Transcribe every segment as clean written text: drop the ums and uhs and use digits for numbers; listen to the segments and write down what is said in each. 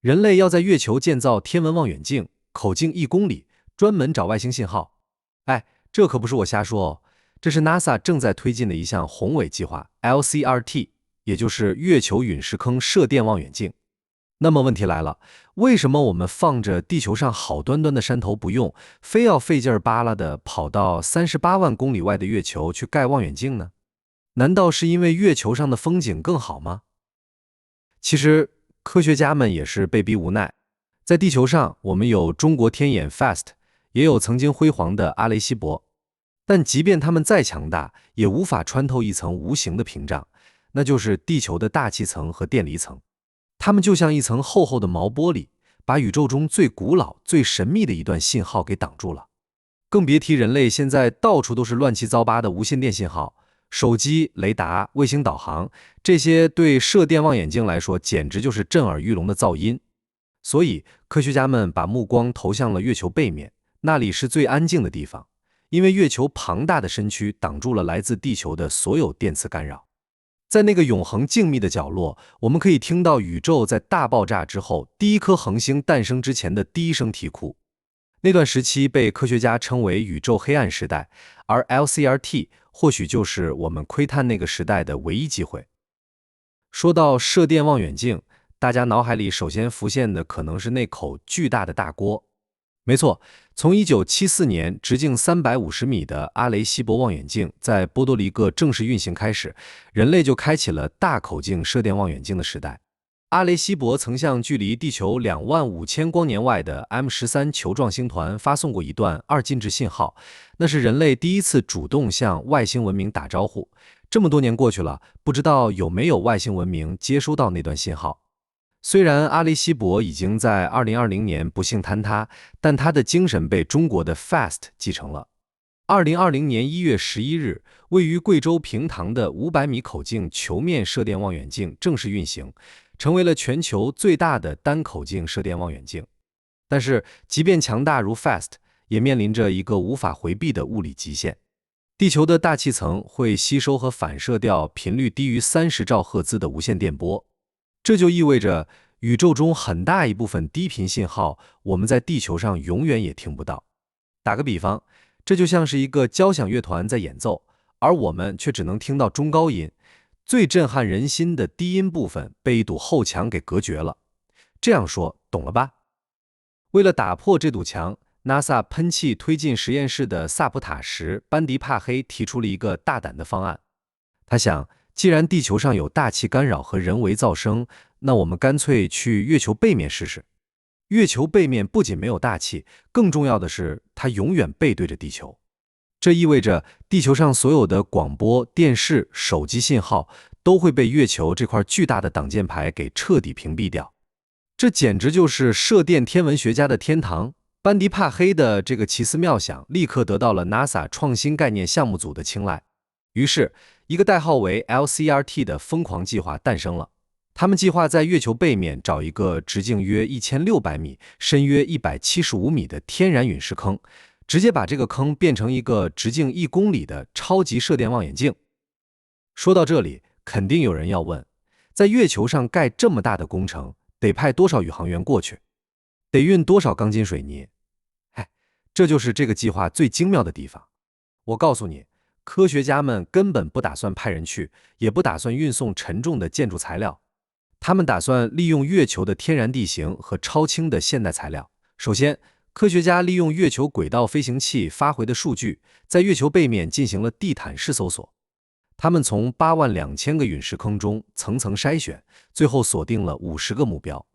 人类要在月球建造天文望远镜，口径1公里，专门找外星信号。哎，这可不是我瞎说哦，这是 NASA 正在推进的一项宏伟计划 LCRT， 也就是月球陨石坑射电望远镜。那么问题来了，为什么我们放着地球上好端端的山头不用，非要费劲儿巴拉的跑到38万公里外的月球去盖望远镜呢？难道是因为月球上的风景更好吗？其实，科学家们也是被逼无奈。在地球上，我们有中国天眼 FAST， 也有曾经辉煌的阿雷西博，但即便他们再强大，也无法穿透一层无形的屏障，那就是地球的大气层和电离层。它们就像一层厚厚的毛玻璃，把宇宙中最古老、最神秘的一段信号给挡住了。更别提人类现在到处都是乱七糟八的无线电信号，手机、雷达、卫星导航，这些对射电望远镜来说简直就是震耳欲聋的噪音。所以，科学家们把目光投向了月球背面，那里是最安静的地方，因为月球庞大的身躯挡住了来自地球的所有电磁干扰。在那个永恒静谧的角落，我们可以听到宇宙在大爆炸之后，第一颗恒星诞生之前的第一声啼哭。那段时期被科学家称为宇宙黑暗时代，而 LCRT 或许就是我们窥探那个时代的唯一机会。说到射电望远镜，大家脑海里首先浮现的可能是那口巨大的大锅。没错，从1974年直径350米的阿雷西博望远镜在波多黎各正式运行开始，人类就开启了大口径射电望远镜的时代。阿雷西博曾向距离地球25000光年外的 M13球状星团发送过一段二进制信号，那是人类第一次主动向外星文明打招呼。这么多年过去了，不知道有没有外星文明接收到那段信号。虽然阿雷西博已经在2020年不幸坍塌，但他的精神被中国的 FAST 继承了。2020年1月11日，位于贵州平塘的500米口径球面射电望远镜正式运行，成为了全球最大的单口径射电望远镜。但是，即便强大如 FAST， 也面临着一个无法回避的物理极限。地球的大气层会吸收和反射掉频率低于30兆赫兹的无线电波，这就意味着宇宙中很大一部分低频信号，我们在地球上永远也听不到。打个比方，这就像是一个交响乐团在演奏，而我们却只能听到中高音，最震撼人心的低音部分被一堵厚墙给隔绝了。这样说，懂了吧？为了打破这堵墙，NASA 喷气推进实验室的萨普塔什·班迪帕黑提出了一个大胆的方案。他想，既然地球上有大气干扰和人为噪声，那我们干脆去月球背面试试。月球背面不仅没有大气，更重要的是，它永远背对着地球。这意味着地球上所有的广播、电视、手机信号都会被月球这块巨大的挡箭牌给彻底屏蔽掉。这简直就是射电天文学家的天堂。班迪帕黑的这个奇思妙想立刻得到了 NASA 创新概念项目组的青睐，于是一个代号为 LCRT 的疯狂计划诞生了。他们计划在月球背面找一个直径约1600米、深约175米的天然陨石坑，直接把这个坑变成一个直径1公里的超级射电望远镜。说到这里，肯定有人要问，在月球上盖这么大的工程，得派多少宇航员过去？得运多少钢筋水泥？这就是这个计划最精妙的地方。我告诉你，科学家们根本不打算派人去，也不打算运送沉重的建筑材料，他们打算利用月球的天然地形和超轻的现代材料。首先，科学家利用月球轨道飞行器发回的数据，在月球背面进行了地毯式搜索。他们从82000个陨石坑中层层筛选，最后锁定了50个目标。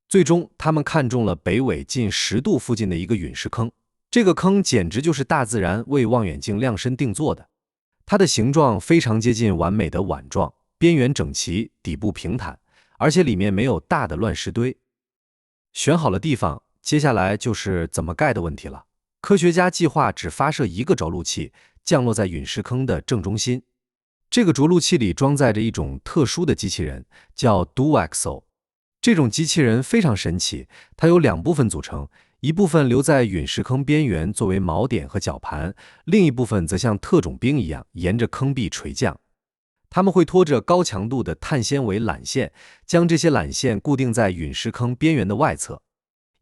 最终，他们看中了北纬近10度附近的一个陨石坑。这个坑简直就是大自然为望远镜量身定做的，它的形状非常接近完美的碗状，边缘整齐，底部平坦，而且里面没有大的乱石堆。选好了地方，接下来就是怎么盖的问题了。科学家计划只发射一个着陆器，降落在陨石坑的正中心。这个着陆器里装载着一种特殊的机器人，叫 Duaxle。这种机器人非常神奇，它由2部分组成，一部分留在陨石坑边缘作为锚点和绞盘，另一部分则像特种兵一样沿着坑壁垂降。它们会拖着高强度的碳纤维缆线，将这些缆线固定在陨石坑边缘的外侧。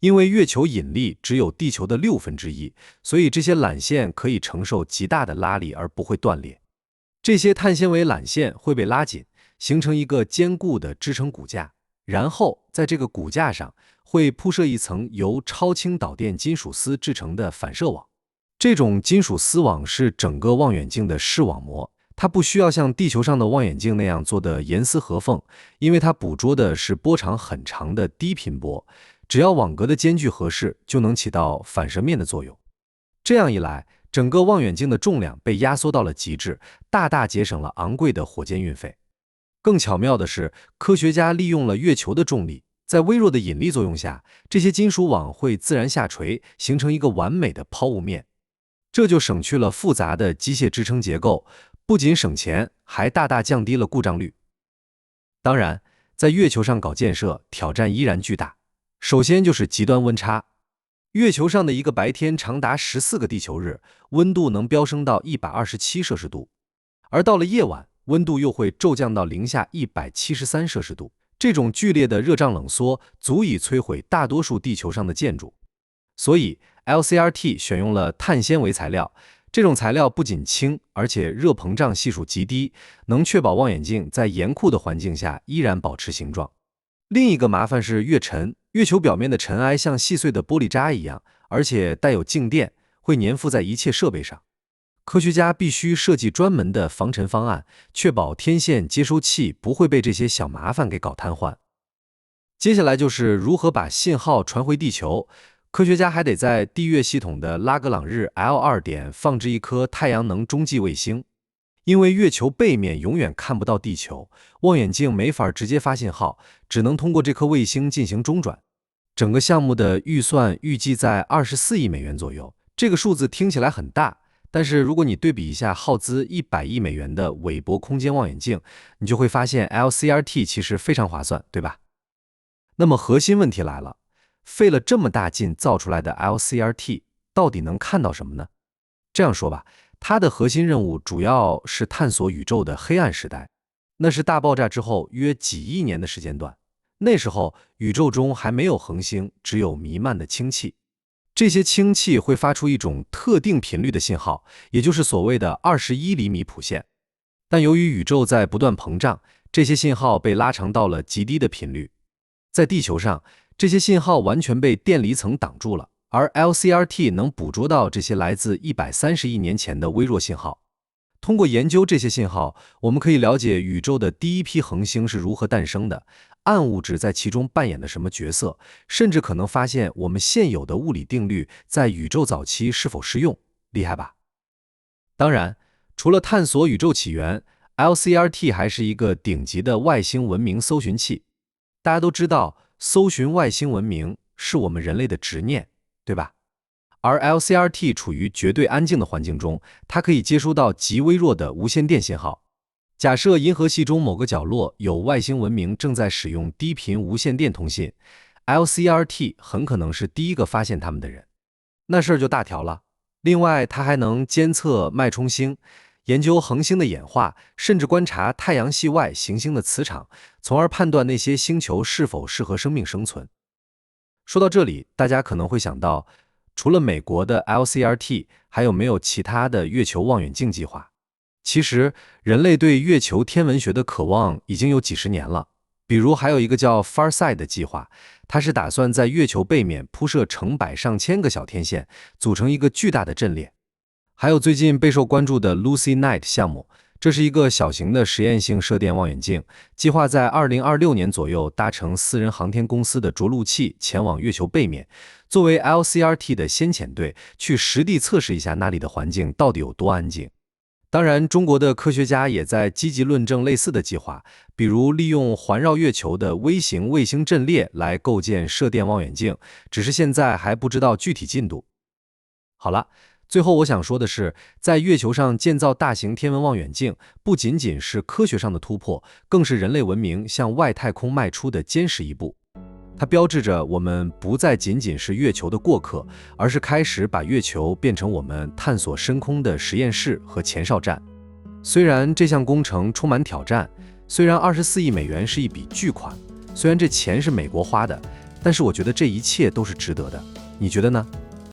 因为月球引力只有地球的1/6，所以这些缆线可以承受极大的拉力而不会断裂。这些碳纤维缆线会被拉紧，形成一个坚固的支撑骨架，然后在这个骨架上会铺设一层由超轻导电金属丝制成的反射网。这种金属丝网是整个望远镜的视网膜，它不需要像地球上的望远镜那样做的严丝合缝，因为它捕捉的是波长很长的低频波，只要网格的间距合适，就能起到反射面的作用。这样一来，整个望远镜的重量被压缩到了极致，大大节省了昂贵的火箭运费。更巧妙的是，科学家利用了月球的重力，在微弱的引力作用下，这些金属网会自然下垂，形成一个完美的抛物面。这就省去了复杂的机械支撑结构，不仅省钱，还大大降低了故障率。当然，在月球上搞建设，挑战依然巨大。首先就是极端温差，月球上的一个白天长达14个地球日，温度能飙升到127摄氏度，而到了夜晚，温度又会骤降到零下173摄氏度。这种剧烈的热胀冷缩足以摧毁大多数地球上的建筑。所以 LCRT 选用了碳纤维材料，这种材料不仅轻，而且热膨胀系数极低，能确保望远镜在严酷的环境下依然保持形状。另一个麻烦是月尘，月球表面的尘埃像细碎的玻璃渣一样，而且带有静电，会粘附在一切设备上。科学家必须设计专门的防尘方案，确保天线接收器不会被这些小麻烦给搞瘫痪。接下来就是如何把信号传回地球。科学家还得在地月系统的拉格朗日 L2 点放置一颗太阳能中继卫星。因为月球背面永远看不到地球，望远镜没法直接发信号，只能通过这颗卫星进行中转。整个项目的预算预计在24亿美元左右，这个数字听起来很大，但是如果你对比一下耗资100亿美元的韦伯空间望远镜，你就会发现 LCRT 其实非常划算，对吧？那么核心问题来了，费了这么大劲造出来的 LCRT 到底能看到什么呢？这样说吧，它的核心任务主要是探索宇宙的黑暗时代，那是大爆炸之后约几亿年的时间段。那时候宇宙中还没有恒星，只有弥漫的氢气。这些氢气会发出一种特定频率的信号，也就是所谓的21厘米谱线。但由于宇宙在不断膨胀，这些信号被拉长到了极低的频率。在地球上，这些信号完全被电离层挡住了，而 LCRT 能捕捉到这些来自130亿年前的微弱信号。通过研究这些信号，我们可以了解宇宙的第一批恒星是如何诞生的，暗物质在其中扮演了什么角色，甚至可能发现我们现有的物理定律在宇宙早期是否适用。厉害吧？当然，除了探索宇宙起源， LCRT 还是一个顶级的外星文明搜寻器。大家都知道，搜寻外星文明是我们人类的执念，对吧？而 LCRT 处于绝对安静的环境中，它可以接收到极微弱的无线电信号。假设银河系中某个角落有外星文明正在使用低频无线电通信， LCRT 很可能是第一个发现他们的人，那事儿就大条了。另外，它还能监测脉冲星，研究恒星的演化，甚至观察太阳系外行星的磁场，从而判断那些星球是否适合生命生存。说到这里，大家可能会想到，除了美国的 LCRT， 还有没有其他的月球望远镜计划？其实，人类对月球天文学的渴望已经有几十年了。比如还有一个叫 Farside 的计划，它是打算在月球背面铺设成百上千个小天线，组成一个巨大的阵列。还有最近备受关注的 Lucy Night 项目，这是一个小型的实验性射电望远镜，计划在2026年左右搭乘私人航天公司的着陆器前往月球背面，作为 LCRT 的先遣队，去实地测试一下那里的环境到底有多安静。当然，中国的科学家也在积极论证类似的计划，比如利用环绕月球的微型卫星阵列来构建射电望远镜，只是现在还不知道具体进度。好了，最后我想说的是，在月球上建造大型天文望远镜，不仅仅是科学上的突破，更是人类文明向外太空迈出的坚实一步。它标志着我们不再仅仅是月球的过客，而是开始把月球变成我们探索深空的实验室和前哨站。虽然这项工程充满挑战，虽然24亿美元是一笔巨款，虽然这钱是美国花的，但是我觉得这一切都是值得的。你觉得呢？